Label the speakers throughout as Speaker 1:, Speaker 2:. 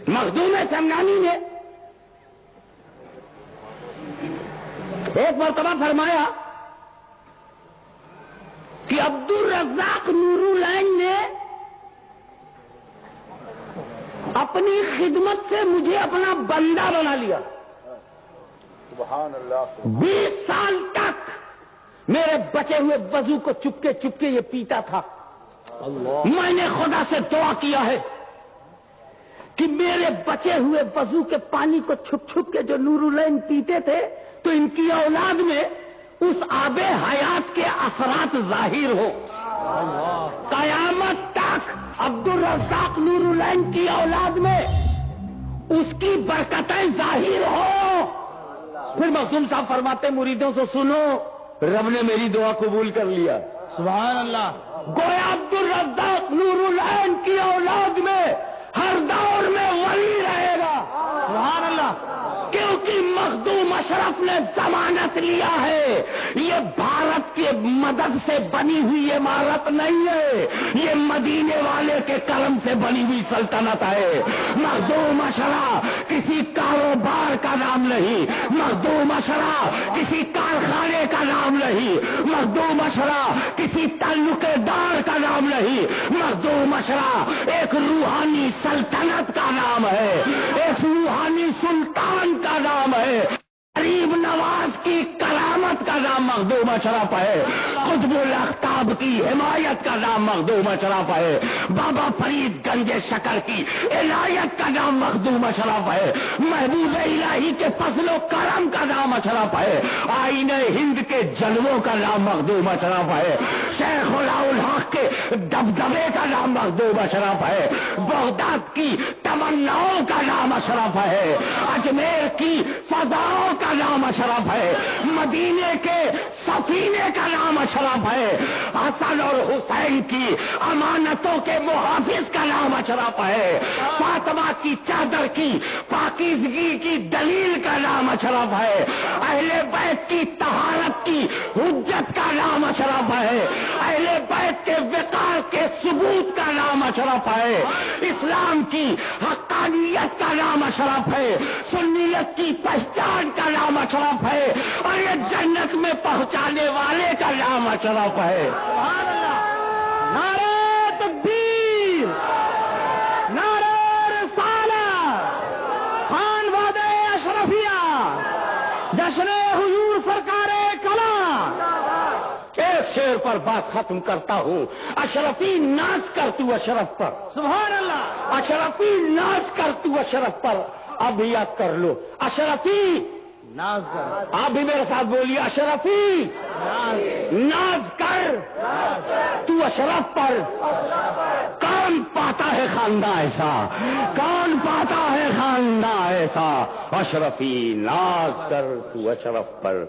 Speaker 1: مخدوم سمنانی نے ایک مرتبہ فرمایا کہ عبدالرزاق نورالعین نے اپنی خدمت سے مجھے اپنا بندہ بنا لیا.
Speaker 2: سبحان اللہ.
Speaker 1: 20 سال تک میرے بچے ہوئے وضو کو چپکے چپکے یہ پیتا تھا. میں نے خدا سے دعا کیا ہے کہ میرے بچے ہوئے وضو کے پانی کو چھپ چھپ کے جو نورالعین پیتے تھے تو ان کی اولاد میں اس آب حیات کے اثرات ظاہر ہو. قیامت تک عبدالرزاق نورالعین کی اولاد میں اس کی برکتیں ظاہر ہو. پھر مخدوم صاحب فرماتے مریدوں سے سنو، رب نے میری دعا قبول کر لیا.
Speaker 2: سبحان اللہ.
Speaker 1: گویا عبدالرزاق نورالعین کی اولاد میں ہر دور میں ولی رہے گا.
Speaker 2: سبحان اللہ.
Speaker 1: کیونکہ مخدوم اشرف نے ضمانت لیا ہے. یہ بھارت کی مدد سے بنی ہوئی عمارت نہیں ہے، یہ مدینے والے کے کرم سے بنی ہوئی سلطنت ہے. مخدوم اشرف کسی کاروبار کا نام نہیں، مخدوم اشرف کسی کارخانے کا نام نہیں، مخدوم اشرف کسی تعلق دار کا نام نہیں. مخدوم اشرف ایک روحانی سلطنت کا نام ہے، ایک روحانی سلطان کا نام ہے. غریب نواز کی کرامت کا نام مخدوم اشرف ہے. قطب الاقطاب کی حمایت کا نام مخدوم اشرف ہے. بابا فرید گنج شکر کی عنایت کا نام مخدوم اشرف ہے. محبوب الہی کے فضل و کرم کا نام اشرف ہے. آئین ہند کے جلووں کا نام مخدوم اشرف ہے. شیخ الحق کے دبدبے کا نام مخدوم اشرف ہے. بغداد کی تمناؤں کا نام اشرف ہے. اجمیر کی فضاؤں کا نام اشرف ہے. مدینے کے سفینے کا نام اشرف ہے. حسن اور حسین کی امانتوں کے محافظ کا نام اشرف ہے. فاطمہ کی چادر کی پاکیزگی کی دلیل کا نام اشرف ہے. اہل بیت کی طہارت کی حجت کا نام اشرف ہے. اہل بیت کے وقار کے ثبوت کا نام اشرف ہے. اسلام کی حقانیت کا نام اشرف ہے. سنیت کی پہچان کا نام اشرف ہے. اور یہ جنت میں پہنچانے والے کا نام اشرف ہے.
Speaker 2: سبحان اللہ. نعرہ تکبیر، نعرہ رسالت، خان وعدہ اشرفیہ، جشن حضور سرکار کلام.
Speaker 1: ایک شعر پر بات ختم کرتا ہوں. اشرفی ناز کر تو اشرف پر.
Speaker 2: سبحان اللہ.
Speaker 1: اشرفی ناز کر تو اشرف پر. اب یاد کر لو، اشرفی
Speaker 2: ناز کر.
Speaker 1: آپ بھی میرے ساتھ بولیے، اشرفی ناز کر تو اشرف پر. کون پاتا ہے خاندان ایسا، کون پاتا ہے خاندان ایسا. اشرفی ناز کر تو اشرف پر،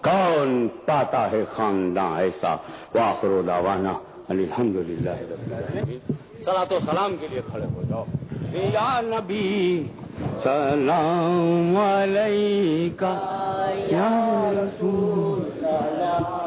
Speaker 1: کون پاتا ہے خاندان ایسا. وآخر دعوانا الحمدللہ رب العالمین. صلاۃ و سلام کے لیے کھڑے ہو جاؤ. یا نبی سلام علیکہ، یا رسول سلام